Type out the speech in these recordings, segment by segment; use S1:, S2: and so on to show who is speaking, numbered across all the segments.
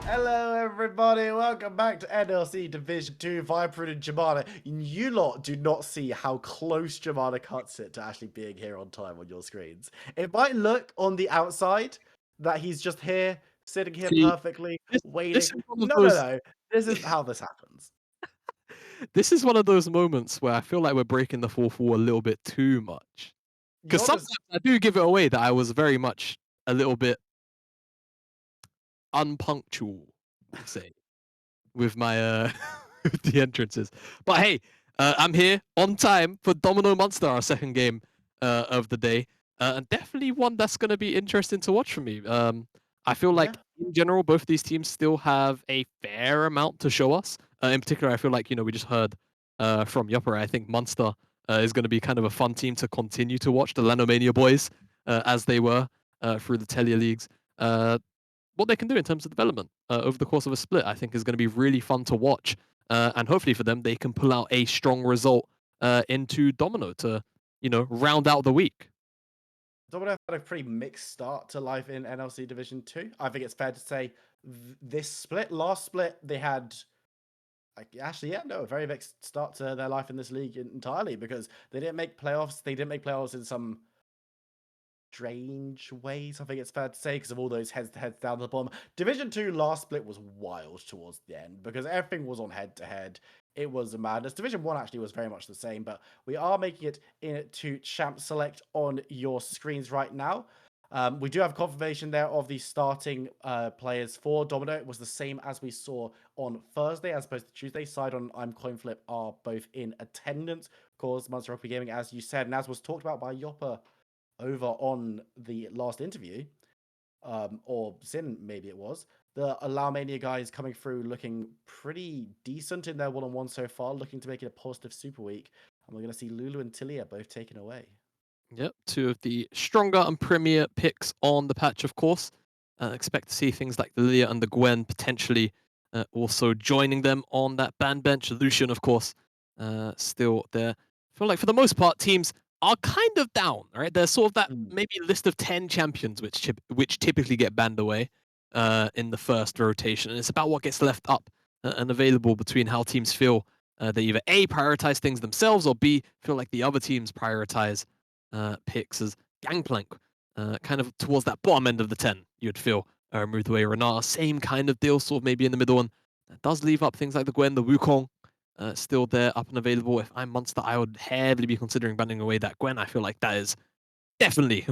S1: Hello, everybody. Welcome back to NLC Division 2, Vibrant and Jamana. You lot do not see how close Jamana cuts it to actually being here on time on your screens. It might look on the outside that he's just here, sitting here
S2: See,
S1: perfectly,
S2: this
S1: waiting.
S2: is one of
S1: No, no,
S2: those
S1: no. This isn't how this happens.
S2: this is one of those moments where I feel like we're breaking the fourth wall a little bit too much. Because
S1: You're
S2: sometimes
S1: just
S2: I do give it away that I was very much a little bit unpunctual, we'll say, with my with the entrances. But hey, I'm here on time for Domino Munster, our second game of the day, and definitely one that's going to be interesting to watch for me. I feel
S1: yeah.
S2: like in general, both of these teams still have a fair amount to show us. In particular, I feel like we just heard from Yopper. I think Munster is going to be kind of a fun team to continue to watch. The Lanomania boys, as they were through the Telia leagues. What they can do in terms of development over the course of a split, I think is going to be really fun to watch. And hopefully for them, they can pull out a strong result into Domino to, round out the week.
S1: Domino had a pretty mixed start to life in NLC Division 2. I think it's fair to say last split, they had a very mixed start to their life in this league entirely because they didn't make playoffs. They didn't make playoffs in some strange ways, I think it's fair to say, because of all those heads down the bottom. Division 2 last split was wild towards the end because everything was on head-to-head. It was a madness. Division 1 actually was very much the same, but we are making it into Champ Select on your screens right now. We do have confirmation there of the starting players for Domino. It was the same as we saw on Thursday as opposed to Tuesday. Side on I'm Coin Flip are both in attendance. Of course, Munster Rugby Gaming, as you said, and as was talked about by Yopper over on the last interview, or Sin, maybe it was, the Alaumania guys coming through looking pretty decent in their one-on-one so far, looking to make it a positive Super Week. And we're going to see Lulu and Tilia both taken away.
S2: Yep, two of the stronger and premier picks on the patch, of course. Expect to see things like the Lilia and the Gwen potentially also joining them on that ban bench. Lucian, of course, still there. I feel like for the most part, teams are kind of down, right? There's sort of that maybe list of 10 champions which typically get banned away in the first rotation. And it's about what gets left up and available between how teams feel they either A, prioritize things themselves, or B, feel like the other teams prioritize picks as Gangplank, kind of towards that bottom end of the 10, you'd feel. Moved away Renata, same kind of deal, sort of maybe in the middle one. That does leave up things like the Gwen, the Wukong, still there, up and available. If I'm Munster, I would heavily be considering banning away that Gwen. I feel like that is definitely,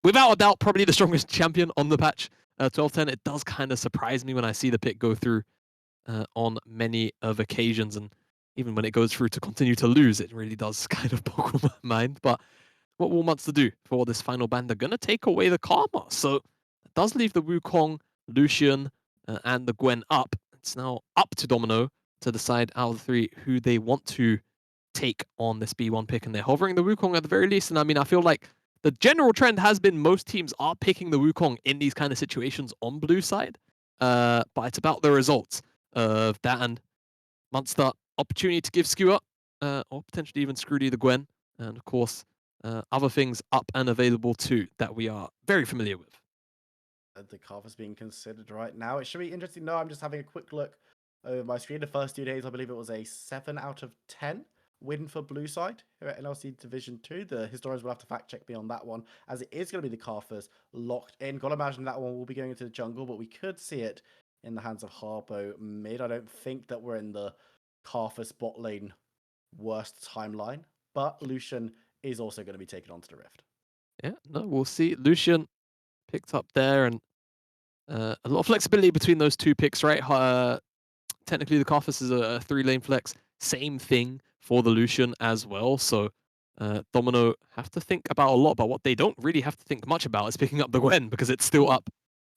S2: without a doubt, probably the strongest champion on the patch. 12-10, it does kind of surprise me when I see the pick go through on many of occasions, and even when it goes through to continue to lose, it really does kind of boggle my mind. But what will Munster do for this final ban? They're going to take away the Karma. So it does leave the Wukong, Lucian, and the Gwen up. It's now up to Domino to decide out of the three who they want to take on this B1 pick. And they're hovering the Wukong at the very least. And I mean, I feel like the general trend has been most teams are picking the Wukong in these kind of situations on blue side. But it's about the results of that. And Munster, opportunity to give Skewer, or potentially even Scroody the Gwen. And of course, other things up and available too that we are very familiar with.
S1: The carve is being considered right now. It should be interesting. No, I'm just having a quick look over my screen. The first 2 days, I believe it was a 7 out of 10 win for Blue Side here at NLC Division 2. The historians will have to fact check me on that one, as it is going to be the Carthers locked in. Gotta imagine that one will be going into the jungle, but we could see it in the hands of Harpo mid. I don't think that we're in the Carthers bot lane worst timeline, but Lucian is also going to be taken onto the Rift.
S2: Yeah, no, we'll see. Lucian picked up there, and a lot of flexibility between those two picks, right? Technically, the Carthus is a 3-lane flex. Same thing for the Lucian as well. So Domino have to think about a lot, but what they don't really have to think much about is picking up the Gwen because it's still up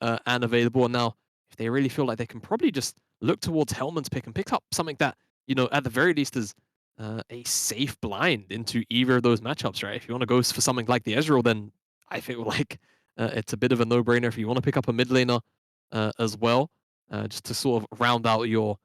S2: and available. And now, if they really feel like they can probably just look towards Hellman's pick and pick up something that, at the very least is a safe blind into either of those matchups, right? If you want to go for something like the Ezreal, then I feel like it's a bit of a no-brainer. If you want to pick up a mid laner as well, just to sort of round out your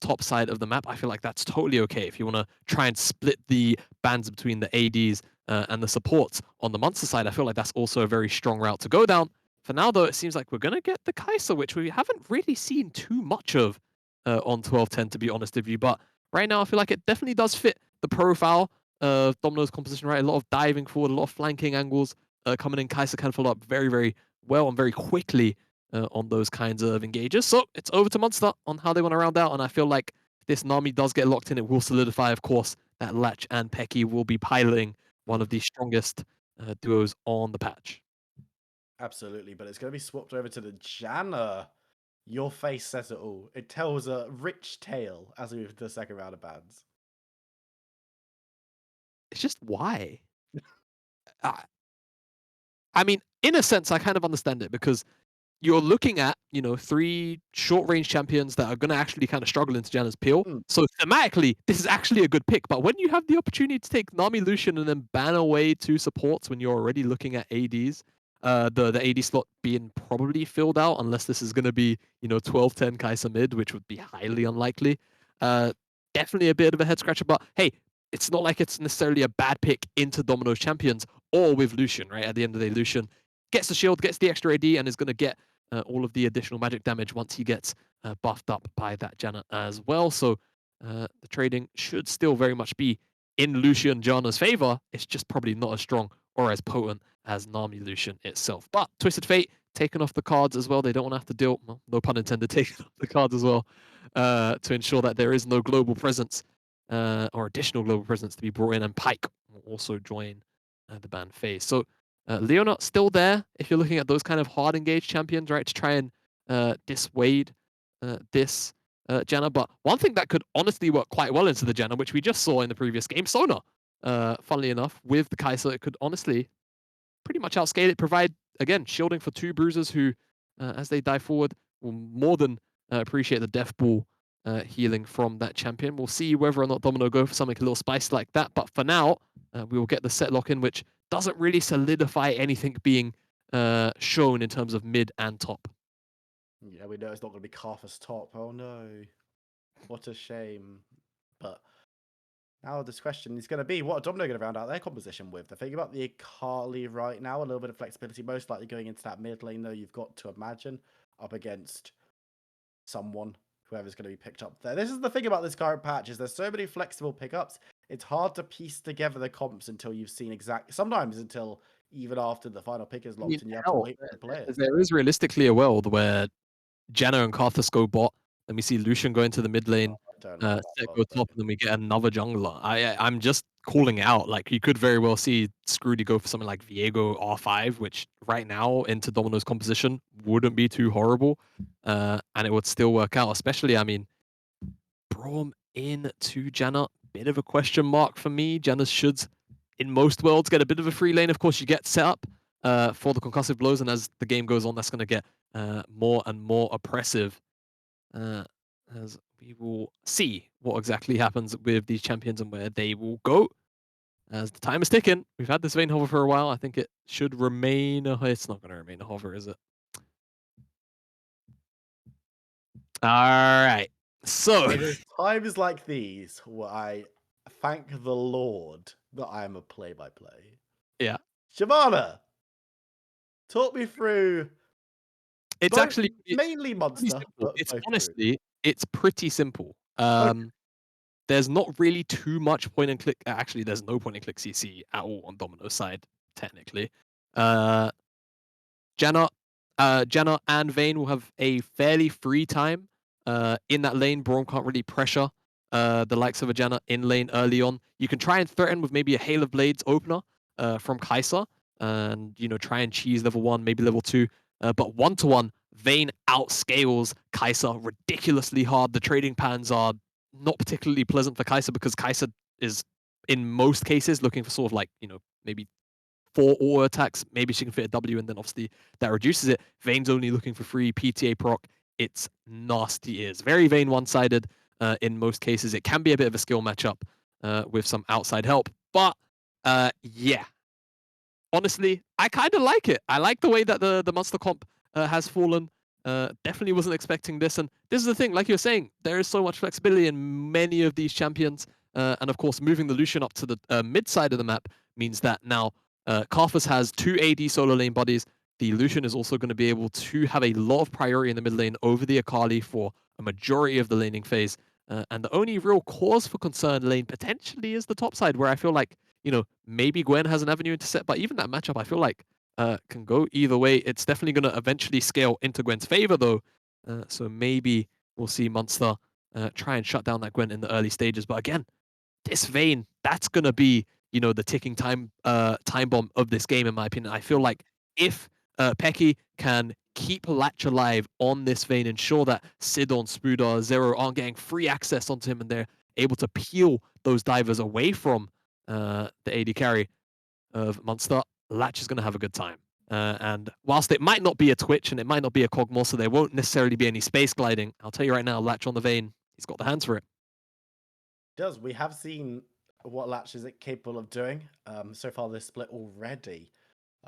S2: top side of the map, I feel like that's totally okay. If you want to try and split the bands between the ADs and the supports on the Munster side, I feel like that's also a very strong route to go down. For now, though, it seems like we're going to get the Kaiser, which we haven't really seen too much of on 12-10, to be honest with you. But right now, I feel like it definitely does fit the profile of Domino's composition, right? A lot of diving forward, a lot of flanking angles coming in. Kaiser can follow up very, very well and very quickly on those kinds of engages. So it's over to Munster on how they want to round out. And I feel like if this Nami does get locked in, it will solidify, of course, that Latch and Pecky will be piloting one of the strongest duos on the patch.
S1: Absolutely, but it's going to be swapped over to the Janna. Your face says it all. It tells a rich tale as we move to the second round of bans.
S2: It's just why? I, I mean, in a sense, I kind of understand it because you're looking at, three short range champions that are going to actually kind of struggle into Janna's peel.
S1: Mm.
S2: So thematically, this is actually a good pick. But when you have the opportunity to take Nami Lucian and then ban away two supports when you're already looking at ADs, the AD slot being probably filled out unless this is going to be, 12-10 Kaiser mid, which would be highly unlikely. Definitely a bit of a head scratcher. But hey, it's not like it's necessarily a bad pick into Domino's champions or with Lucian, right? At the end of the day, Lucian gets the shield, gets the extra AD, and is going to get all of the additional magic damage once he gets buffed up by that Janna as well. So the trading should still very much be in Lucian Janna's favor. It's just probably not as strong or as potent as Nami Lucian itself. But Twisted Fate taken off the cards as well. They don't want to have to deal, well, no pun intended, taking off the cards as well to ensure that there is no global presence or additional global presence to be brought in. And Pike will also join the ban phase. So Leona still there if you're looking at those kind of hard engaged champions, right, to try and dissuade this Janna. But one thing that could honestly work quite well into the Janna, which we just saw in the previous game, Sona, funnily enough, with the Kaiser, it could honestly pretty much outscale it, provide, again, shielding for two bruisers who, as they dive forward, will more than appreciate the death ball healing from that champion. We'll see whether or not Domino go for something a little spicy like that. But for now, we will get the set lock in, which doesn't really solidify anything being shown in terms of mid and top.
S1: Yeah, we know it's not going to be Carthus top. Oh no. What a shame. But now this question is going to be, what are Domino going to round out their composition with? The thing about the Akali right now, a little bit of flexibility, most likely going into that mid lane, though, you've got to imagine, up against someone, whoever's going to be picked up there. This is the thing about this current patch, is there's so many flexible pickups, it's hard to piece together the comps until you've seen sometimes until even after the final pick is locked, and you have to wait for the players.
S2: There is realistically a world where Janna and Karthus go bot. Then we see Lucian go into the mid lane, Set go top, and then we get another jungler. I'm just calling it out. Like, you could very well see Scroody go for something like Viego R5, which right now into Domino's composition wouldn't be too horrible, and it would still work out. Especially, I mean, Braum into Janna, bit of a question mark for me. Janna should, in most worlds, get a bit of a free lane. Of course, you get set up for the concussive blows, and as the game goes on, that's going to get more and more oppressive as we will see what exactly happens with these champions and where they will go. As the time is ticking, we've had this Vayne hover for a while. I think it should remain it's not going to remain a hover, is it? All right. So
S1: it is times like these where I thank the Lord that I am a play-by-play.
S2: Yeah.
S1: Shyvana, talk me through.
S2: It's actually
S1: mainly Munster.
S2: It's honestly, it's pretty simple. There's not really too much point and click. Actually, there's no point and click CC at all on Domino's side, technically. Janna and Vayne will have a fairly free time in that lane. Braum can't really pressure the likes of a Janna in lane early on. You can try and threaten with maybe a Hail of Blades opener from Kai'Sa and, try and cheese level 1, maybe level 2. But 1-to-1, Vayne outscales Kai'Sa ridiculously hard. The trading patterns are not particularly pleasant for Kai'Sa because Kai'Sa is, in most cases, looking for sort of like, maybe 4 auto attacks. Maybe she can fit a W, and then obviously that reduces it. Vayne's only looking for free PTA proc. It's nasty. It is very Vayne one-sided in most cases. It can be a bit of a skill matchup with some outside help. But yeah, honestly, I kind of like it. I like the way that the Munster comp has fallen. Definitely wasn't expecting this. And this is the thing, like you were saying, there is so much flexibility in many of these champions. And of course, moving the Lucian up to the mid side of the map means that now Karthus has 2 AD solo lane bodies, the Lucian is also going to be able to have a lot of priority in the mid lane over the Akali for a majority of the laning phase. And the only real cause for concern lane potentially is the top side, where I feel like, maybe Gwen has an avenue into set, but even that matchup, I feel like can go either way. It's definitely going to eventually scale into Gwen's favor, though. So maybe we'll see Munster try and shut down that Gwen in the early stages. But again, this Vayne, that's going to be, the ticking time bomb of this game, in my opinion. I feel like if Pecky can keep Latch alive on this Vayne, ensure that Sidon, Spuda, Zero aren't getting free access onto him and they're able to peel those divers away from the AD carry of Munster, Latch is going to have a good time. And whilst it might not be a Twitch and it might not be a Cogmore, so there won't necessarily be any space gliding, I'll tell you right now, Latch on the Vayne, he's got the hands for it.
S1: We have seen what Latch is capable of doing so far this split already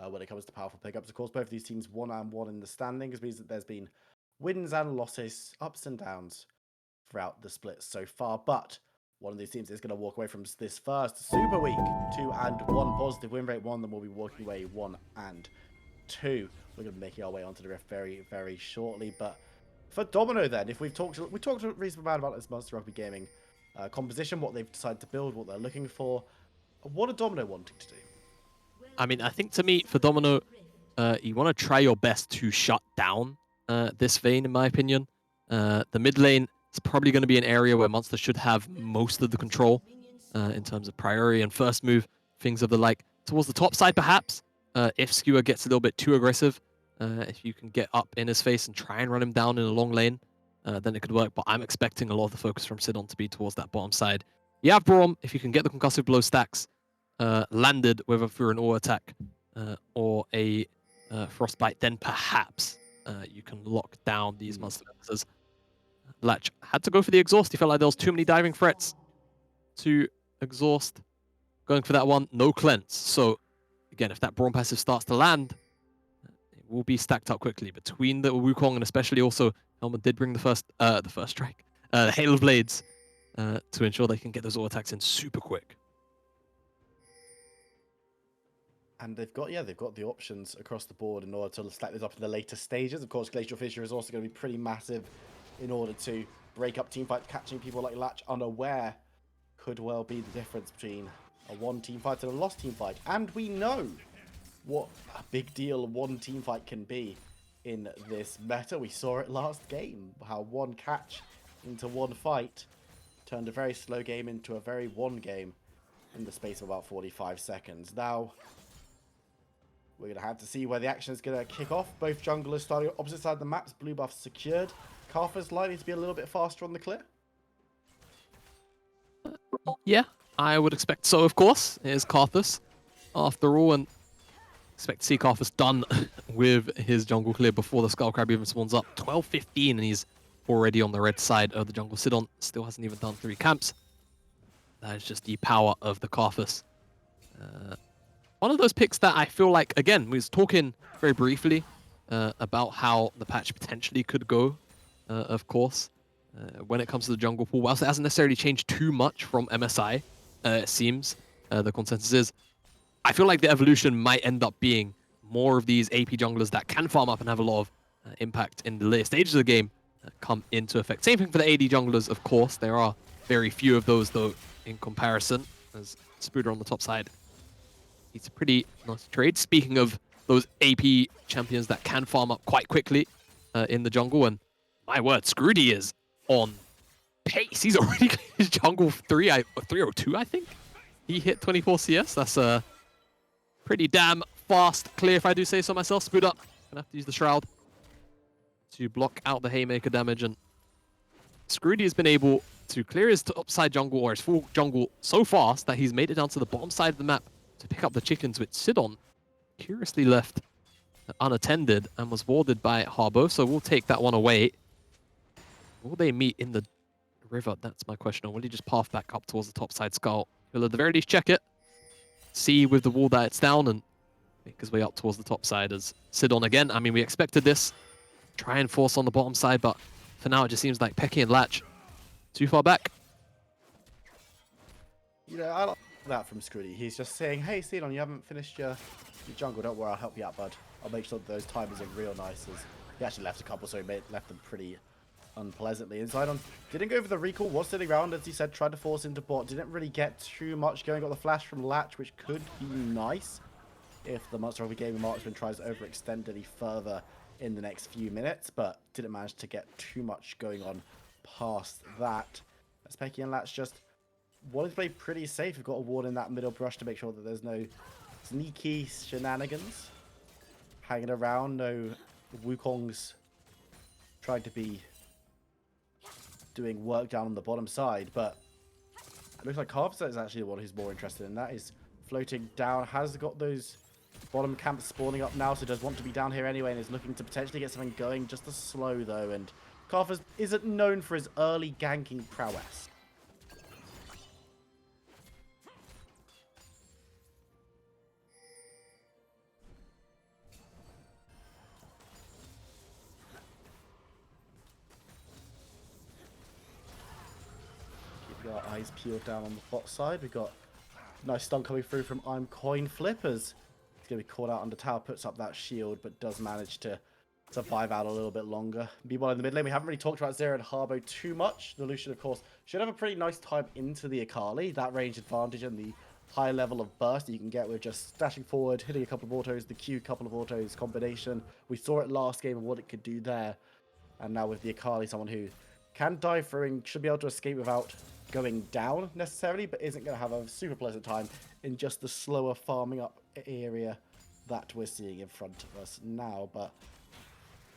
S1: when it comes to powerful pickups. Of course, both of these teams 1-1 in the standings means that there's been wins and losses, ups and downs throughout the split so far. But one of these teams is going to walk away from this first Super Week 2-1 positive win rate. One of them will be walking away 1-2. We're going to be making our way onto the rift very, very shortly. But for Domino, then, if we talked a reasonable amount about this Munster Rugby Gaming composition, what they've decided to build, what they're looking for, what are Domino wanting to do?
S2: I mean, I think to me, for Domino, you want to try your best to shut down this Vayne, in my opinion. The mid lane is probably going to be an area where Munster should have most of the control in terms of priority and first move, things of the like. Towards the top side, perhaps, if Skewer gets a little bit too aggressive, if you can get up in his face and try and run him down in a long lane, then it could work. But I'm expecting a lot of the focus from Sidon to be towards that bottom side. You have Braum, if you can get the concussive blow stacks landed, whether through an auto attack or a frostbite, then perhaps you can lock down these Munster members. Latch had to go for the exhaust. He felt like there was too many diving threats to exhaust. Going for that one, no cleanse. So again, if that Braum passive starts to land, it will be stacked up quickly between the Wukong, and especially also Helmet did bring the first strike, the Hail of Blades, to ensure they can get those auto attacks in super quick.
S1: And they've got the options across the board in order to stack this up in the later stages. Of course, Glacial Fissure is also going to be pretty massive in order to break up teamfights. Catching people like Latch unaware could well be the difference between a one teamfight and a lost teamfight. And we know what a big deal one teamfight can be in this meta. We saw it last game, how one catch into one fight turned a very slow game into a very one game in the space of about 45 seconds. Now, we're going to have to see where the action is going to kick off. Both junglers starting on opposite side of the maps. Blue buff secured. Karthus likely to be a little bit faster on the clear.
S2: Yeah, I would expect so, of course. Here's Karthus, after all, and expect to see Karthus done with his jungle clear before the Skullcrab even spawns up. 12-15, and he's already on the red side of the jungle. Sidon still hasn't even done 3 camps. That is just the power of the Karthus. One of those picks that I feel like, again, we was talking very briefly about how the patch potentially could go, of course, when it comes to the jungle pool. Whilst it hasn't necessarily changed too much from MSI, it seems, the consensus is, I feel like the evolution might end up being more of these AP junglers that can farm up and have a lot of impact in the later stages of the game come into effect. Same thing for the AD junglers, of course. There are very few of those, though, in comparison, as Spooder on the top side. It's a pretty nice trade. Speaking of those AP champions that can farm up quite quickly in the jungle, and my word, Scrudy is on pace. He's already his jungle 302, I think. He hit 24 CS. That's a pretty damn fast clear, if I do say so myself. Spood up. Gonna have to use the Shroud to block out the Haymaker damage, and Scrudy has been able to clear his topside jungle, or his full jungle, so fast that he's made it down to the bottom side of the map to pick up the chickens, which Sidon curiously left unattended and was warded by Harbo, so we'll take that one away. Will they meet in the river? That's my question. Or will he just path back up towards the topside skull? He'll at the very least check it, see with the wall that it's down, and make his way up towards the top side as Sidon again. I mean, we expected this. Try and force on the bottom side, but for now it just seems like Pecky and Latch too far back.
S1: You know, I like that from Scrudy. He's just saying, hey, Sidon, you haven't finished your jungle. Don't worry, I'll help you out, bud. I'll make sure that those timers are real nice. As he actually left a couple, so he left them pretty unpleasantly. And Zidon didn't go for the recall, was sitting around, as he said, tried to force into bot. Didn't really get too much going. Got the flash from Latch, which could be nice if the Munster Rugby Gaming Marksman tries to overextend any further in the next few minutes, but didn't manage to get too much going on past that. As Pecky and Latch just wanted to play pretty safe. We've got a ward in that middle brush to make sure that there's no sneaky shenanigans hanging around. No Wukongs trying to be doing work down on the bottom side, but it looks like Carpenter is actually the one who's more interested in that. Is floating down, has got those bottom camps spawning up now, so does want to be down here anyway, and is looking to potentially get something going. Just a slow though, and Carpenter isn't known for his early ganking prowess. Keeping our eyes peeled down on the bot side. We've got nice stun coming through from I'm Coin Flippers. He's going to be caught out under tower, puts up that shield, but does manage to survive out a little bit longer. Meanwhile, in the mid lane, we haven't really talked about Zero and Harbo too much. The Lucian, of course, should have a pretty nice time into the Akali. That range advantage and the high level of burst that you can get with just stashing forward, hitting a couple of autos, the Q couple of autos combination. We saw it last game and what it could do there. And now with the Akali, someone who can dive through and should be able to escape without going down necessarily, but isn't going to have a super pleasant time in just the slower farming up area that we're seeing in front of us now. But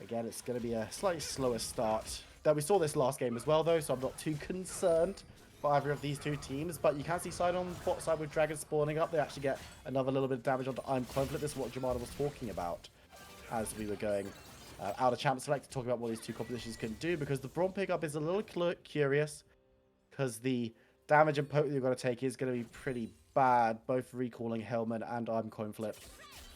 S1: again, it's going to be a slightly slower start. We saw this last game as well, though, so I'm not too concerned for either of these two teams. But you can see side on the bot side with Dragon spawning up. They actually get another little bit of damage onto I'm Conflict. This is what Jamada was talking about as we were going out of Champ Select to talk about what these two compositions can do, because the Brawn pickup is a little curious, because the damage and poke that you're going to take is going to be pretty bad, both recalling Helmet and I'm Coin Flip,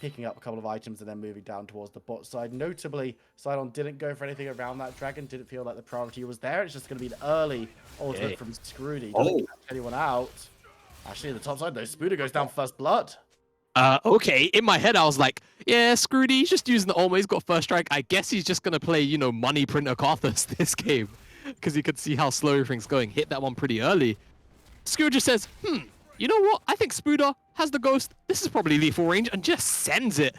S1: picking up a couple of items and then moving down towards the bot side. Notably, Sidon didn't go for anything around that Dragon, didn't feel like the priority was there. It's just going to be an early ultimate from Scrooty. Doesn't catch anyone out. Actually, the top side, though, Spooder goes down first blood.
S2: Okay, in my head I was like, yeah, Scrooty, he's just using the Ulma, he's got first strike. I guess he's just gonna play, you know, Money Printer Karthus this game, because you could see how slow everything's going. Hit that one pretty early. Scrooge just says, you know what? I think Spooder has the ghost. This is probably lethal range, and just sends it.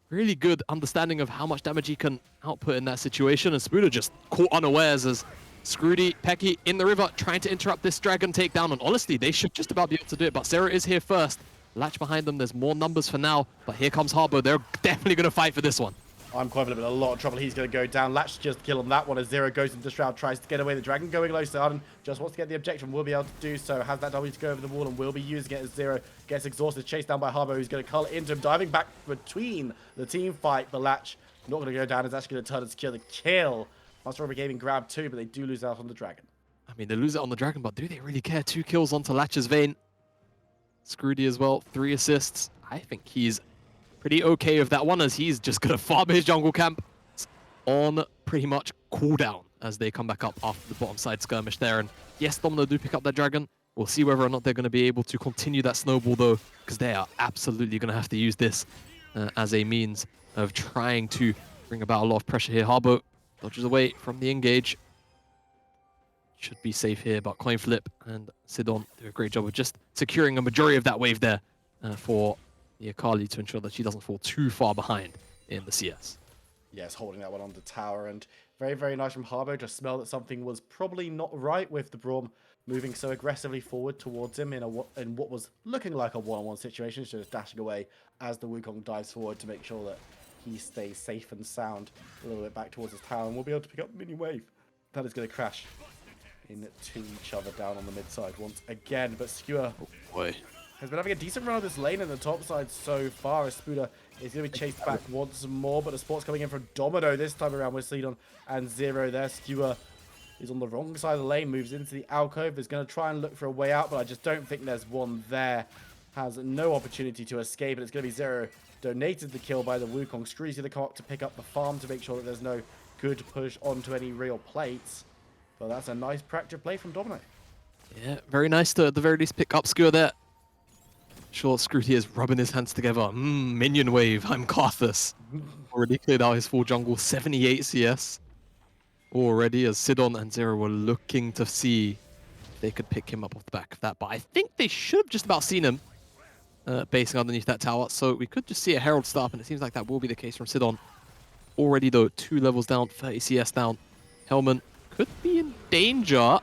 S2: Really good understanding of how much damage he can output in that situation, and Spooder just caught unawares as Scrooty, Pecky in the river, trying to interrupt this Dragon takedown, and honestly, they should just about be able to do it, but Zero is here first. Latch behind them, there's more numbers for now, but here comes Harbo. They're definitely going to fight for this one.
S1: I'm confident in a lot of trouble. He's going to go down. Latch just kill on that one as Zero goes into the Shroud, tries to get away. The Dragon going low. Sarden just wants to get the objective. Will be able to do so. Has that W to go over the wall and will be using it as Zero gets exhausted. Chased down by Harbo, who's going to cull into him. Diving back between the team fight. The Latch not going to go down. It's actually going to turn and secure the kill. Munster Rugby Gaming grab two, but they do lose out on the Dragon.
S2: I mean, they lose it on the Dragon, but do they really care? 2 kills onto Latch's vein. Scrooty as well, 3 assists. I think he's pretty okay with that one, as he's just going to farm his jungle camp on pretty much cooldown as they come back up after the bottom side skirmish there. And yes, Domino do pick up that Dragon. We'll see whether or not they're going to be able to continue that snowball, though, because they are absolutely going to have to use this as a means of trying to bring about a lot of pressure here. Harbo dodges away from the engage. Should be safe here, but Coin Flip and Sidon do a great job of just securing a majority of that wave there for the Akali to ensure that she doesn't fall too far behind in the CS.
S1: Yes, holding that one on the tower, and very, very nice from Harbo. Just smelled that something was probably not right with the Braum moving so aggressively forward towards him in what was looking like a one-on-one situation, so just dashing away as the Wukong dives forward to make sure that he stays safe and sound a little bit back towards his tower, and we'll be able to pick up mini wave. That is going to crash into each other down on the mid side once again, but Skewer has been having a decent run of this lane in the top side so far, as Spooder is going to be chased back once more, but the sport's coming in from Domino this time around with Sidon and Zero there. Skewer is on the wrong side of the lane, moves into the alcove, is going to try and look for a way out, but I just don't think there's one there. Has no opportunity to escape, and it's going to be Zero donated the kill by the Wukong. Screezy's going to come up to pick up the farm to make sure that there's no good push onto any real plates. But that's a nice proactive play from Domino.
S2: Yeah, very nice to at the very least pick up Skewer there. Sure, Scrooty is rubbing his hands together. Minion wave, I'm Karthus. Already cleared out his full jungle, 78 CS. Already, as Sidon and Zero were looking to see if they could pick him up off the back of that. But I think they should have just about seen him basing underneath that tower. So we could just see a Herald start up, and it seems like that will be the case from Sidon. Already, though, 2 levels down, 30 CS down. Hellman could be in danger.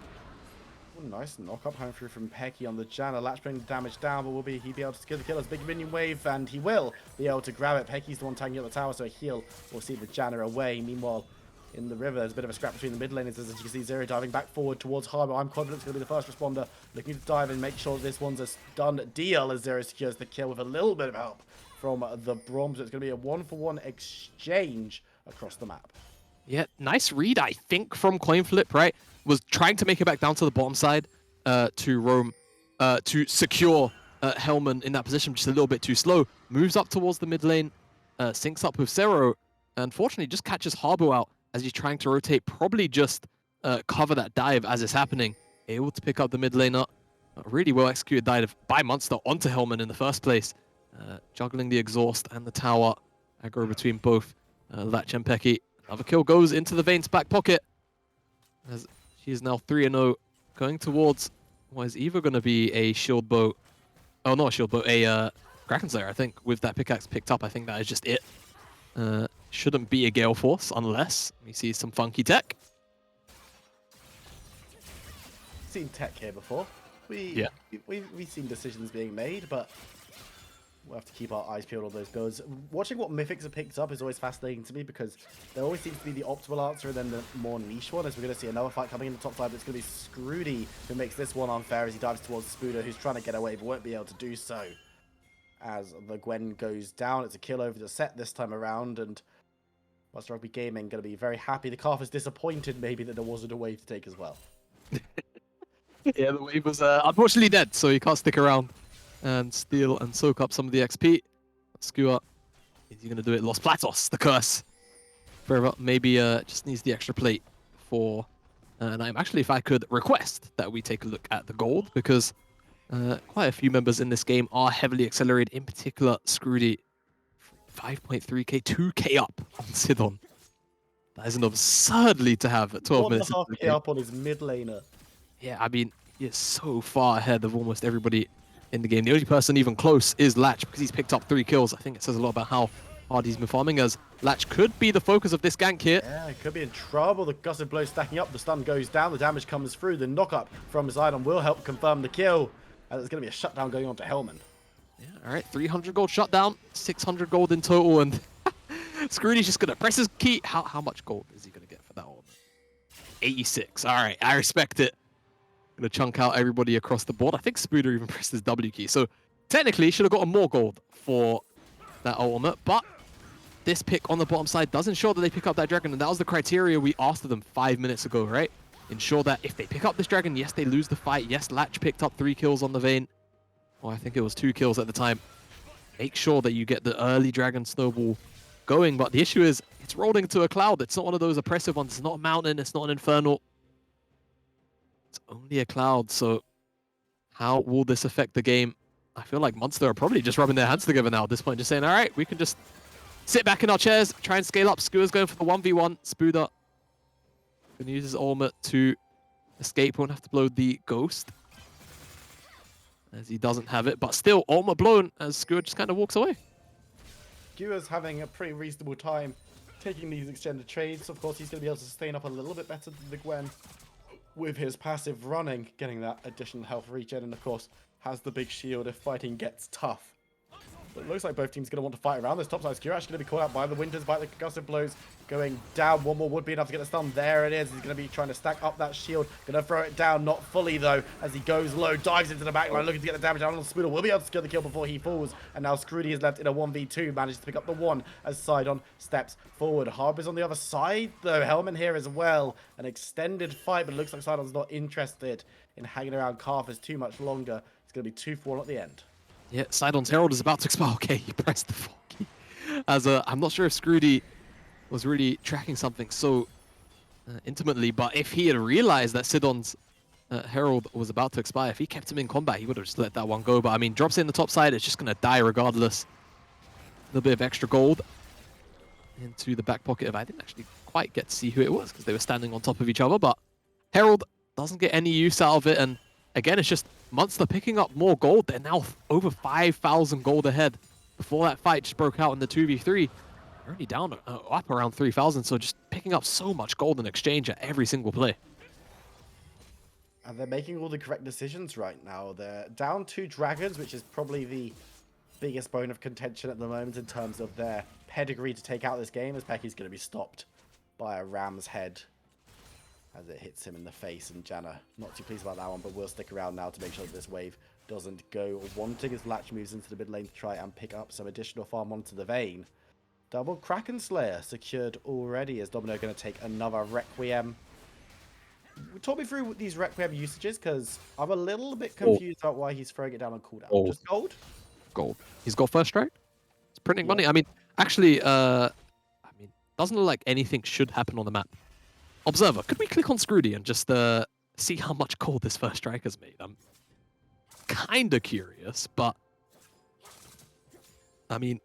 S1: Nice knock up home through from Pecky on the Janna. Latch bringing the damage down, but will he be able to secure the kill as big minion wave? And he will be able to grab it. Pecky's the one tagging at the tower, so he'll will see the Janna away. Meanwhile, in the river, there's a bit of a scrap between the mid laners, as you can see Zero diving back forward towards Harbour. I'm confident it's going to be the first responder, looking to dive and make sure this one's a done deal as Zero secures the kill with a little bit of help from the Brom. So it's going to be a 1-for-1 exchange across the map.
S2: Yeah, nice read, I think, from Coinflip, right? Was trying to make it back down to the bottom side to roam, to secure Hellman in that position, just a little bit too slow. Moves up towards the mid lane, syncs up with Zero, and unfortunately just catches Harbo out as he's trying to rotate, probably just cover that dive as it's happening. Able to pick up the mid laner. Really well executed dive by Munster onto Hellman in the first place. Juggling the exhaust and the tower. Aggro between both Latch and Pecky. Another kill goes into the Vayne's back pocket. As she is now 3-0, going towards what is either going to be a shield boat. Oh, not a shield boat, a Kraken Slayer, I think, with that pickaxe picked up. I think that is just it. Shouldn't be a Gale Force unless we see some funky tech.
S1: Seen tech here before. We've seen decisions being made, but we'll have to keep our eyes peeled on those builds. Watching what Mythics have picked up is always fascinating to me because there always seems to be the optimal answer and then the more niche one, as we're going to see another fight coming in the top side, but it's going to be Scrooty who makes this one unfair as he dives towards Spooder, who's trying to get away but won't be able to do so. As the Gwen goes down, it's a kill over the set this time around, and Munster Rugby Gaming going to be very happy. The calf is disappointed maybe that there wasn't a wave to take as well.
S2: Yeah, the wave was unfortunately dead, so he can't stick around and steal and soak up some of the XP. Skewer, is he going to do it? Los Platos, the curse. Very well, maybe just needs the extra plate for... and I'm actually, if I could request that we take a look at the gold, because quite a few members in this game are heavily accelerated, in particular Scrooty. 5.3k, 2k up on Sidon. That is an absurdly to have at 12 minutes.
S1: 1.5k up on his mid laner.
S2: Yeah, I mean, he is so far ahead of almost everybody in the game. The only person even close is Latch because he's picked up 3 kills. I think it says a lot about how hard he's been farming, as Latch could be the focus of this gank here.
S1: Yeah, he could be in trouble. The gusset blow stacking up. The stun goes down. The damage comes through. The knock-up from Zidon will help confirm the kill. There's going to be a shutdown going on to Hellman.
S2: Yeah, all right, 300 gold shutdown, 600 gold in total, and Scrooty's just going to press his key. How much gold is he going to get for that one? 86. All right, I respect it. Going to chunk out everybody across the board. I think Spooder even pressed his W key, so technically he should have gotten more gold for that ultimate, but this pick on the bottom side does ensure that they pick up that dragon, and that was the criteria we asked of them 5 minutes ago, right? Ensure that if they pick up this dragon, yes, they lose the fight. Yes, Latch picked up 3 kills on the Vayne. Well, I think it was 2 kills at the time. Make sure that you get the early dragon snowball going, but the issue is it's rolling into a cloud. It's not one of those oppressive ones. It's not a mountain. It's not an infernal. It's only a cloud, so how will this affect the game? I feel like Munster are probably just rubbing their hands together now at this point, just saying, all right, we can just sit back in our chairs, try and scale up. Skewer's going for the 1v1. Spooder can use his ultimate to escape. Won't have to blow the ghost, as he doesn't have it, but still ultimate blown as Skewer just kind of walks away.
S1: Skewer's having a pretty reasonable time taking these extended trades. Of course, he's going to be able to sustain up a little bit better than the Gwen with his passive running, getting that additional health regen, and of course has the big shield if fighting gets tough. But it looks like both teams are going to want to fight around this top side. Skewer actually going to be caught out by the Winters, by the concussive blows. Going down, one more would be enough to get the stun. There it is. He's going to be trying to stack up that shield. Going to throw it down, not fully though, as he goes low, dives into the back line, looking to get the damage down on Spooder. Will be able to secure the kill before he falls. And now Scrooty is left in a 1v2, manages to pick up the 1 as Sidon steps forward. Harbour's on the other side though. Hellman here as well. An extended fight, but it looks like Sidon's not interested in hanging around Carthus too much longer. It's going to be 2-4 at the end. Yeah,
S2: Sidon's Herald is about to expire. Okay, he pressed the 4 key. As I'm not sure if Scrooty was really tracking something so intimately, but if he had realized that Sidon's Herald was about to expire. If he kept him in combat, he would have just let that one go. But I mean, drops it in the top side, it's just going to die regardless. A little bit of extra gold into the back pocket of, I didn't actually quite get to see who it was because they were standing on top of each other, but Herald doesn't get any use out of it. And again, it's just Munster picking up more gold. They're now over 5,000 gold ahead. Before that fight just broke out in the 2v3, they're only down up around 3,000, so just picking up so much gold in exchange at every single play.
S1: And they're making all the correct decisions right now. They're down 2 dragons, which is probably the biggest bone of contention at the moment in terms of their pedigree to take out this game, as Pecky's going to be stopped by a ram's head as it hits him in the face. And Janna, not too pleased about that one, but we'll stick around now to make sure that this wave doesn't go wanting as Latch moves into the mid lane to try and pick up some additional farm onto the Vayne. Double Kraken Slayer secured already as Domino going to take another Requiem. Talk me through these Requiem usages, because I'm a little bit confused about why he's throwing it down on cooldown.
S2: Gold.
S1: Just gold?
S2: Gold. He's got first strike. It's printing money. I mean, actually, doesn't look like anything should happen on the map. Observer, could we click on Scrudy and just see how much gold this first strike has made? I'm kind of curious, but I mean,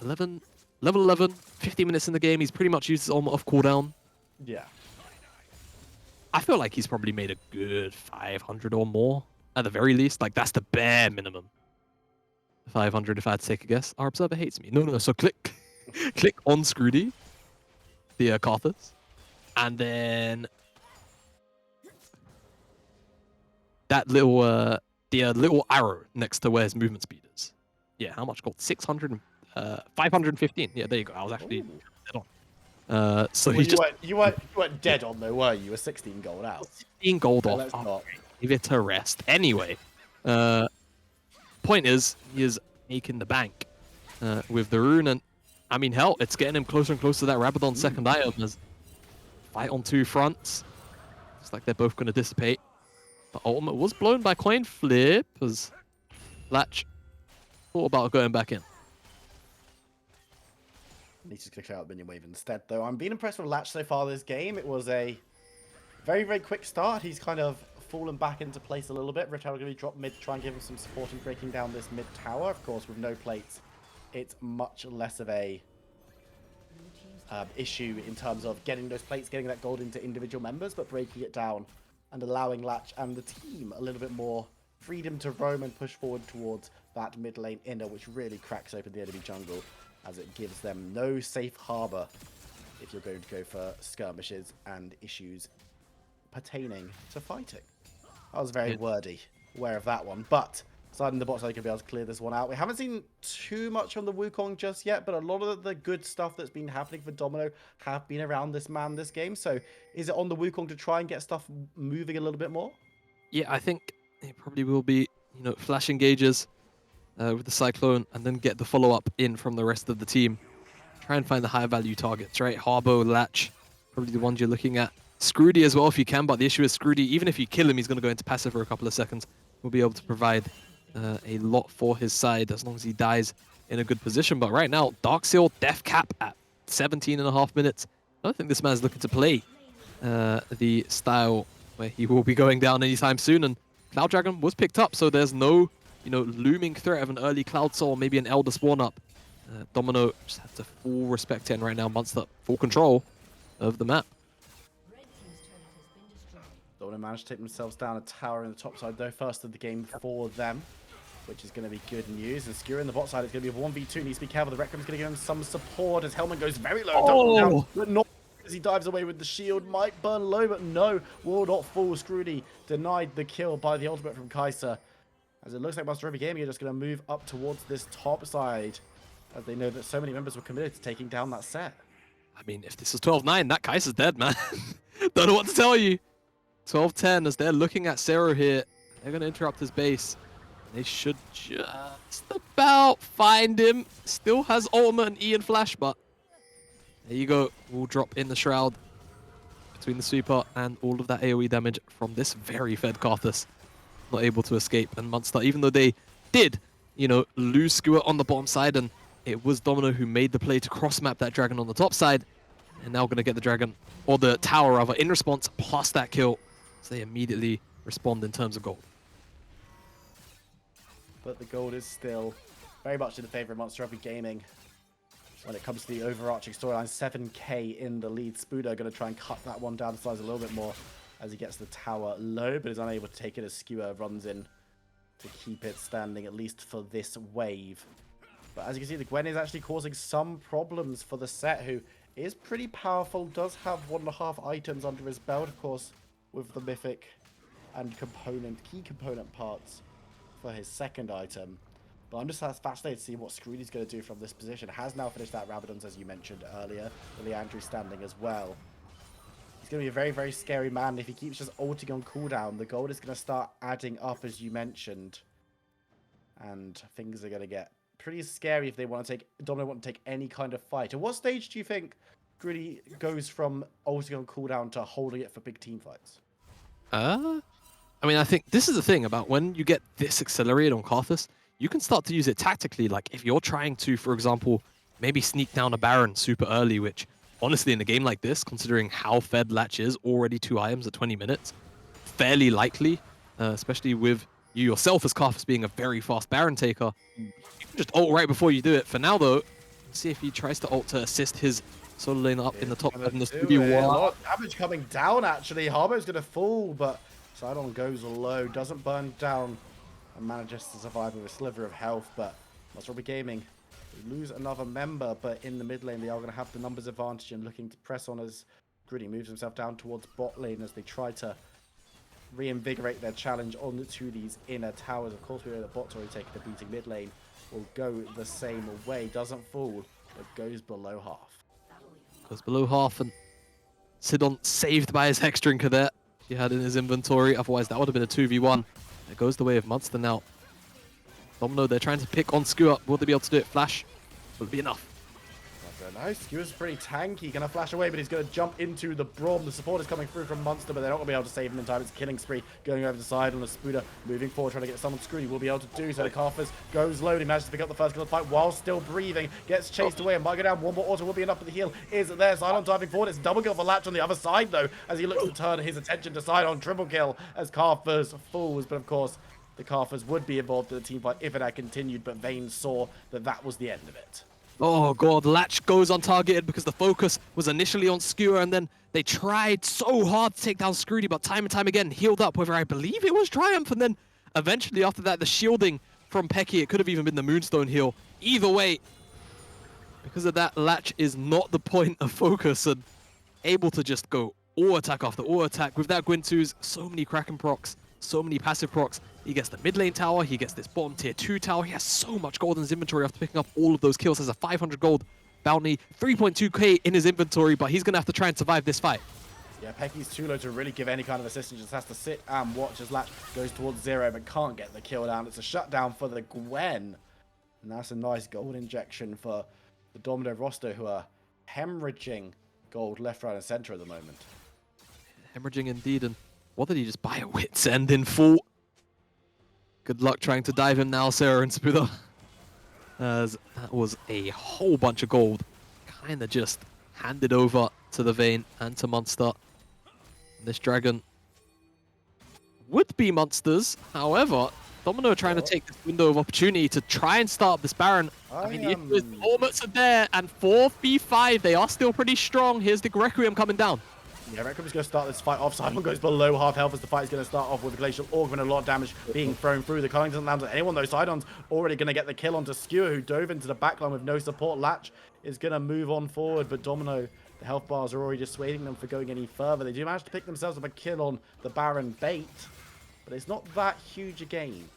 S2: level 11, 50 minutes in the game. He's pretty much used his ultimate off cooldown.
S1: Yeah.
S2: I feel like he's probably made a good 500 or more at the very least. Like, that's the bare minimum. 500 if I had to take a guess. Our observer hates me. No. So click on Scrudy, the Karthus, and then that little the little arrow next to where his movement speed is. Yeah, how much gold? 515. Yeah, there you go. I was actually dead on. So
S1: well,
S2: he
S1: you weren't dead on though, were you? You were 16 gold out.
S2: 16 gold
S1: So
S2: off.
S1: let's not.
S2: Leave it to rest. Anyway, point is, he is making the bank with the rune, and I mean, hell, it's getting him closer and closer to that Rabadon second item as fight on 2 fronts. It's like they're both going to dissipate. The ultimate was blown by coin flip as Latch thought about going back in.
S1: Needs to clear out the minion wave instead, though. I'm being impressed with Latch so far this game. It was a very, very quick start. He's kind of fallen back into place a little bit. Rich going to be dropped mid to try and give him some support in breaking down this mid tower. Of course, with no plates, it's much less of a issue in terms of getting those plates, getting that gold into individual members, but breaking it down and allowing Latch and the team a little bit more freedom to roam and push forward towards that mid lane inner, which really cracks open the enemy jungle, as it gives them no safe harbor if you're going to go for skirmishes and issues pertaining to fighting. I was very wordy, aware of that one, but sliding the bot so they can be able to clear this one out. We haven't seen too much on the Wukong just yet, but a lot of the good stuff that's been happening for Domino have been around this man this game. So is it on the Wukong to try and get stuff moving a little bit more?
S2: Yeah, I think it probably will be, flash engages with the Cyclone, and then get the follow-up in from the rest of the team. Try and find the high-value targets, right? Harbo, Latch, probably the ones you're looking at. Scrudy as well if you can, but the issue is Scrudy, even if you kill him, he's going to go into passive for a couple of seconds. We'll be able to provide a lot for his side as long as he dies in a good position. But right now, Darkseal, Death Cap at 17.5 minutes. I don't think this man's looking to play the style where he will be going down anytime soon. And Cloud Dragon was picked up, so there's no looming threat of an early Cloud Soul, maybe an Elder spawn up. Domino just has to full respect in right now. Munster full control of the map.
S1: Domino managed to take themselves down a tower in the top side, though. First of the game for them, which is going to be good news. And Skewer in the bot side, it's going to be a 1v2. Needs to be careful. The Requiem's going to give him some support as Helmet goes very low. Down, but not as he dives away with the shield. Might burn low, but no, will not fall. Scrudy denied the kill by the ultimate from Kai'Sa. As it looks like Monster Rugby Gaming are just going to move up towards this top side, as they know that so many members were committed to taking down that set.
S2: I mean, if this is 12-9, that Kai'Sa's dead, man. Don't know what to tell you. 12-10 as they're looking at Zero here. They're going to interrupt his base. They should just about find him. Still has ultimate and E and flash, but there you go. We'll drop in the shroud between the sweeper and all of that AoE damage from this very fed Karthus. Not able to escape. And Munster, even though they did, lose Skewer on the bottom side, and it was Domino who made the play to cross-map that dragon on the top side, and now going to get the dragon, or the tower rather, in response, plus that kill. So they immediately respond in terms of gold.
S1: But the gold is still very much in the favor of Munster Rugby Gaming. When it comes to the overarching storyline, 7k in the lead. Spudo going to try and cut that one down to size a little bit more as he gets the tower low, but is unable to take it as Skewer runs in to keep it standing, at least for this wave. But as you can see, the Gwen is actually causing some problems for the set, who is pretty powerful, does have 1.5 items under his belt, of course, with the mythic and key component parts for his second item. But I'm just fascinated to see what Scroody's going to do from this position. Has now finished that Rabadons, as you mentioned earlier, with Leandri standing as well. He's going to be a very, very scary man. If he keeps just ulting on cooldown, the gold is going to start adding up, as you mentioned. And things are going to get pretty scary if they want to take... Domino want to take any kind of fight. At what stage do you think Scroody goes from ulting on cooldown to holding it for big team fights?
S2: I mean, I think this is the thing about when you get this accelerated on Karthus, you can start to use it tactically. Like if you're trying to, for example, maybe sneak down a Baron super early, which honestly in a game like this, considering how fed Latch is, already 2 items at 20 minutes, fairly likely, especially with you yourself as Karthus being a very fast Baron taker. You can just ult right before you do it. For now though, let's see if he tries to ult to assist his solo lane up in the top of the studio.
S1: A lot of damage coming down actually. Harbo's going to fall, but Sidon goes low, doesn't burn down, and manages to survive with a sliver of health. But Munster Rugby Gaming, they lose another member, but in the mid lane they are going to have the numbers advantage and looking to press on as Gritty moves himself down towards bot lane as they try to reinvigorate their challenge on to these inner towers. Of course, we know the bot's already taking the beating. Mid lane will go the same way, doesn't fall, but goes below half.
S2: Goes below half, and Sidon saved by his Hex Drinker there. He had in his inventory, otherwise that would have been a 2v1. It goes the way of Munster now. Domino, they're trying to pick on Skewer. Will they be able to do it? Flash. Will it be enough?
S1: No, Skewer's pretty tanky. Gonna flash away, but he's gonna jump into the Braum. The support is coming through from Munster, but they're not gonna be able to save him in time. It's a killing spree going over the side on a Spuda, moving forward, trying to get someone screwed. He will be able to do so. The Karthus goes low. He manages to pick up the first kill of the fight while still breathing. Gets chased away and might go down. One more auto will be enough, but the heal is there. Sidon diving forward. It's double kill for Latch on the other side, though, as he looks to turn his attention to Sidon. Triple kill as Karthus falls, but of course, the Karthus would be involved in the team fight if it had continued, but Vayne saw that that was the end of it.
S2: Oh god, Latch goes untargeted because the focus was initially on Skewer, and then they tried so hard to take down Scroody, but time and time again healed up, whether I believe it was Triumph, and then eventually after that the shielding from Pecky, it could have even been the Moonstone heal. Either way, because of that, Latch is not the point of focus and able to just go all attack after all attack. With that Gwyntu's, so many Kraken procs, so many passive procs. He gets the mid lane tower, he gets this bottom tier 2 tower. He has so much gold in his inventory after picking up all of those kills. Has a 500 gold bounty, 3.2k in his inventory, but he's going to have to try and survive this fight.
S1: Yeah, Pecky's too low to really give any kind of assistance. Just has to sit and watch as Latch goes towards 0, but can't get the kill down. It's a shutdown for the Gwen. And that's a nice gold injection for the Domino roster, who are hemorrhaging gold left, right, and center at the moment.
S2: Hemorrhaging indeed, and what did he just buy? A Wit's End in full? Good luck trying to dive him now, Sarah and Spuda. As that was a whole bunch of gold. Kind of just handed over to the Vayne and to Munster. This dragon would be Munster's. However, Domino trying to take this window of opportunity to try and start this Baron. I mean, the issue is the ultimates are there, and 4v5, they are still pretty strong. Here's the Requiem coming down.
S1: Yeah, Requiem's going to start this fight off. Sidon goes below half health as the fight is going to start off with the Glacial Augment. A lot of damage being thrown through. The Culling doesn't land on anyone, though. Sidon's already going to get the kill onto Skewer, who dove into the backline with no support. Latch is going to move on forward, but Domino, the health bars are already dissuading them for going any further. They do manage to pick themselves up a kill on the Baron bait, but it's not that huge a gain.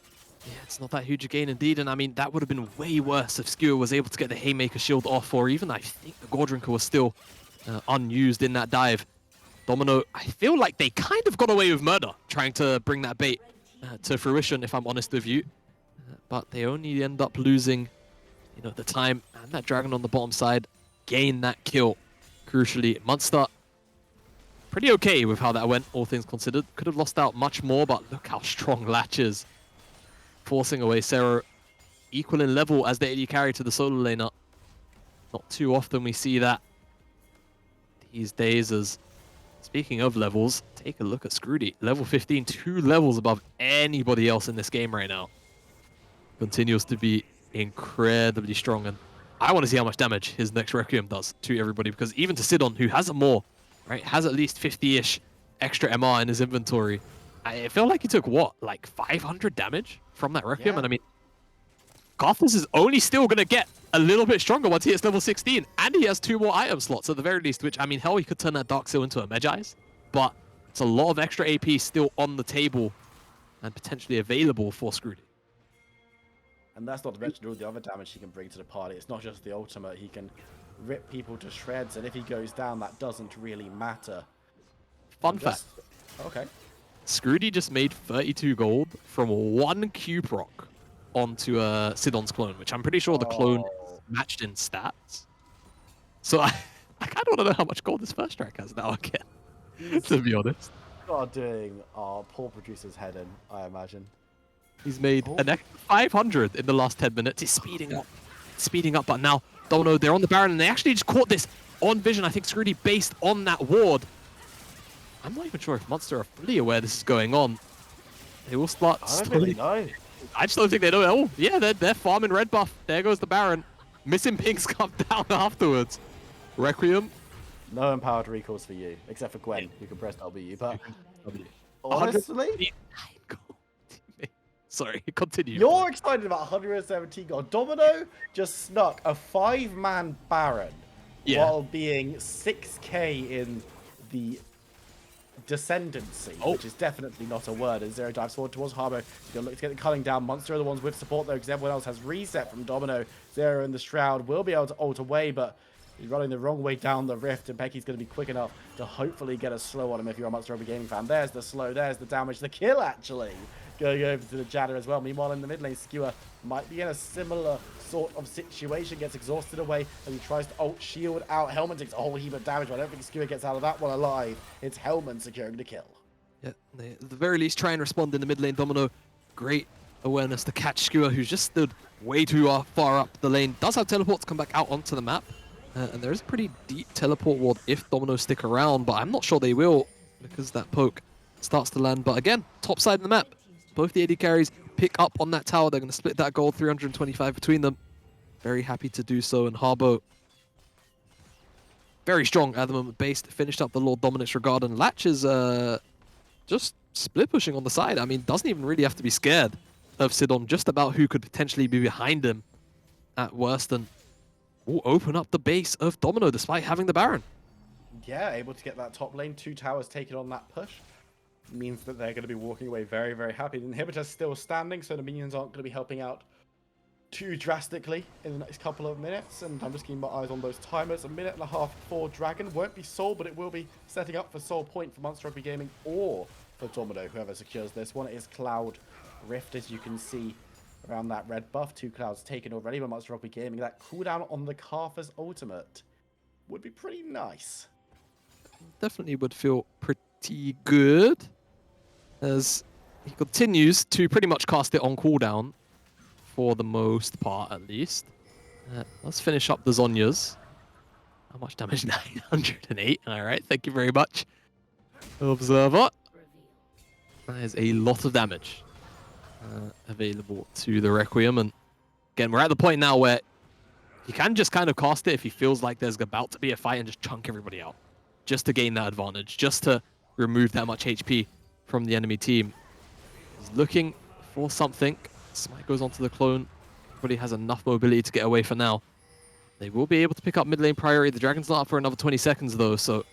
S2: Yeah, it's not that huge a gain indeed, and I mean, that would have been way worse if Skewer was able to get the Haymaker shield off, or even I think the Gore Drinker was still unused in that dive. Domino, I feel like they kind of got away with murder, trying to bring that bait to fruition, if I'm honest with you. But they only end up losing, you know, the time, and that dragon on the bottom side gained that kill. Crucially, Munster, pretty okay with how that went, all things considered. Could have lost out much more, but look how strong Latch is. Forcing away Sarah, equal in level as the AD carry to the solo laner. Not too often we see that these days, as Speaking of levels, take a look at Scrooty. Level 15, 2 levels above anybody else in this game right now. Continues to be incredibly strong, and I want to see how much damage his next Requiem does to everybody, because even to Sidon, who has more, right, has at least 50-ish extra MR in his inventory, I feel like he took, what, like 500 damage from that Requiem?
S1: Yeah.
S2: And I mean, Gothis is only still going to get a little bit stronger once he hits level 16, and he has 2 more item slots at the very least, which, I mean, hell, he could turn that Dark Seal into a Medjai's, but it's a lot of extra AP still on the table and potentially available for Scrooty.
S1: And that's not to mention all the other damage he can bring to the party. It's not just the ultimate. He can rip people to shreds, and if he goes down, that doesn't really matter.
S2: Fun fact.
S1: Okay.
S2: Scrooty just made 32 gold from 1 cube rock onto Sidon's clone, which I'm pretty sure the clone matched in stats. So I kind of want to know how much gold this first strike has now again, to be honest.
S1: Got doing our poor producer's head in, I imagine.
S2: He's made an extra 500 in the last 10 minutes. He's speeding up, but now Domino, they're on the Baron, and they actually just caught this on vision. I think Scrooty based on that ward. I'm not even sure if Munster are fully aware this is going on. They will start slowly. I just don't think they know. Oh, yeah, they're farming red buff. There goes the Baron. Missing pinks come down afterwards. Requiem.
S1: No empowered recalls for you, except for Gwen, who can press W. But
S2: W.
S1: honestly,
S2: sorry, continue.
S1: You're excited about 117 gold. Domino just snuck a 5-man Baron while being 6k in the Descendancy, which is definitely not a word. And Zero dives forward towards Harbo. He's going to look to get the culling down. Munster are the ones with support, though, because everyone else has reset from Domino. Zero in the Shroud will be able to ult away, but he's running the wrong way down the rift, and Becky's going to be quick enough to hopefully get a slow on him if you're a Munster Rugby Gaming fan. There's the slow, there's the damage, the kill, actually. Going over to the Jadder as well. Meanwhile, in the mid lane, Skewer might be in a similar sort of situation. Gets exhausted away as he tries to ult shield out. Hellman takes a whole heap of damage, but I don't think Skewer gets out of that one alive. It's Hellman securing the kill.
S2: Yeah, they, at the very least, try and respond in the mid lane. Domino, great awareness to catch Skewer, who's just stood way too far up the lane. Does have teleport to come back out onto the map. And there is a pretty deep teleport ward if Domino stick around, but I'm not sure they will because that poke starts to land. But again, top side of the map. Both the AD carries pick up on that tower. They're going to split that gold, 325 between them. Very happy to do so. And Harbo, very strong at the moment. Based, finished up the Lord Dominance regard. And Latch is just split pushing on the side. I mean, doesn't even really have to be scared of Sidon. Just about who could potentially be behind him at worst. And will open up the base of Domino despite having the Baron.
S1: Yeah, able to get that top lane. 2 towers taken on that push. Means that they're going to be walking away very, very happy. The inhibitor's still standing, so the minions aren't going to be helping out too drastically in the next couple of minutes. And I'm just keeping my eyes on those timers. 1.5 minutes for Dragon. Won't be Soul, but it will be setting up for Soul Point for Munster Rugby Gaming or for Domino, whoever secures this one. It is Cloud Rift, as you can see around that red buff. 2 clouds taken already by Munster Rugby Gaming. That cooldown on the Karthus ultimate would be pretty nice.
S2: Definitely would feel pretty good, as he continues to pretty much cast it on cooldown, for the most part at least. Let's finish up the Zhonya's. How much damage? 908. Alright, thank you very much, Observer. That is a lot of damage available to the Requiem. And again, we're at the point now where he can just kind of cast it if he feels like there's about to be a fight and just chunk everybody out. Just to gain that advantage, just to remove that much HP from the enemy team. He's looking for something. Smite goes onto the clone. Everybody has enough mobility to get away for now. They will be able to pick up mid lane priority. The Dragon's not up for another 20 seconds though, so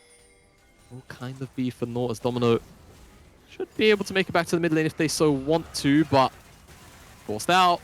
S2: will kind of be for naught, as Domino should be able to make it back to the mid lane if they so want to, but forced out.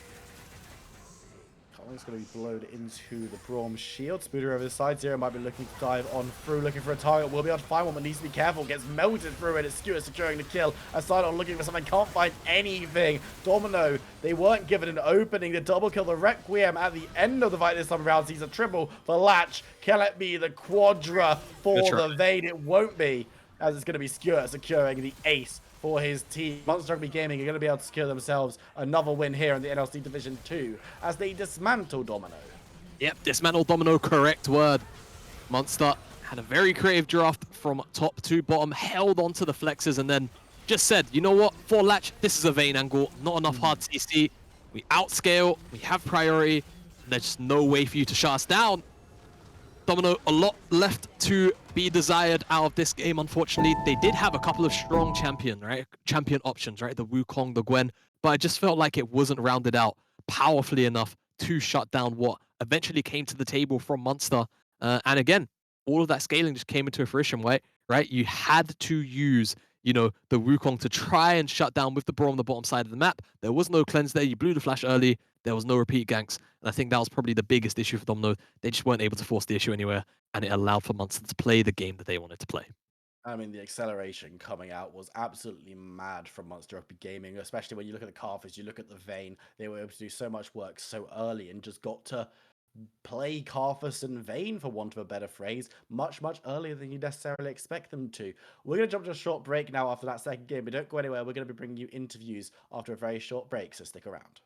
S1: It's going to be blowed into the Braum shield. Spooder over the side. Zero might be looking to dive on through, looking for a target. Will be able to find one, but needs to be careful. Gets melted through it. It's Skewer securing the kill. Aside on looking for something, can't find anything. Domino, they weren't given an opening to double kill the Requiem at the end of the fight this time around. Sees a triple for Latch. Can it be the Quadra for the Vayne? It won't be, as it's going to be Skewer securing the ace for his team. Munster Rugby Gaming are going to be able to secure themselves another win here in the NLC Division 2 as they dismantle Domino.
S2: Yep, dismantle Domino, correct word. Munster had a very creative draft from top to bottom, held onto the flexes, and then just said, you know what, for latch, this is a Vayne angle, not enough hard CC. We outscale, we have priority, and there's just no way for you to shut us down. Domino, a lot left to be desired out of this game, unfortunately. They did have a couple of strong champion options, right? The Wukong, the Gwen, but I just felt like it wasn't rounded out powerfully enough to shut down what eventually came to the table from Munster. And again, all of that scaling just came into fruition, right? You had to use, the Wukong to try and shut down with the Brawl on the bottom side of the map. There was no cleanse there. You blew the flash early. There was no repeat ganks. And I think that was probably the biggest issue for Domino. They just weren't able to force the issue anywhere, and it allowed for Munster to play the game that they wanted to play.
S1: I mean, the acceleration coming out was absolutely mad from Monster Rugby Gaming, especially when you look at the Carthage, you look at the Vayne. They were able to do so much work so early and just got to play Carthus and Vayne, for want of a better phrase, much, much earlier than you necessarily expect them to. We're going to jump to a short break now after that second game, but don't go anywhere. We're going to be bringing you interviews after a very short break, so stick around.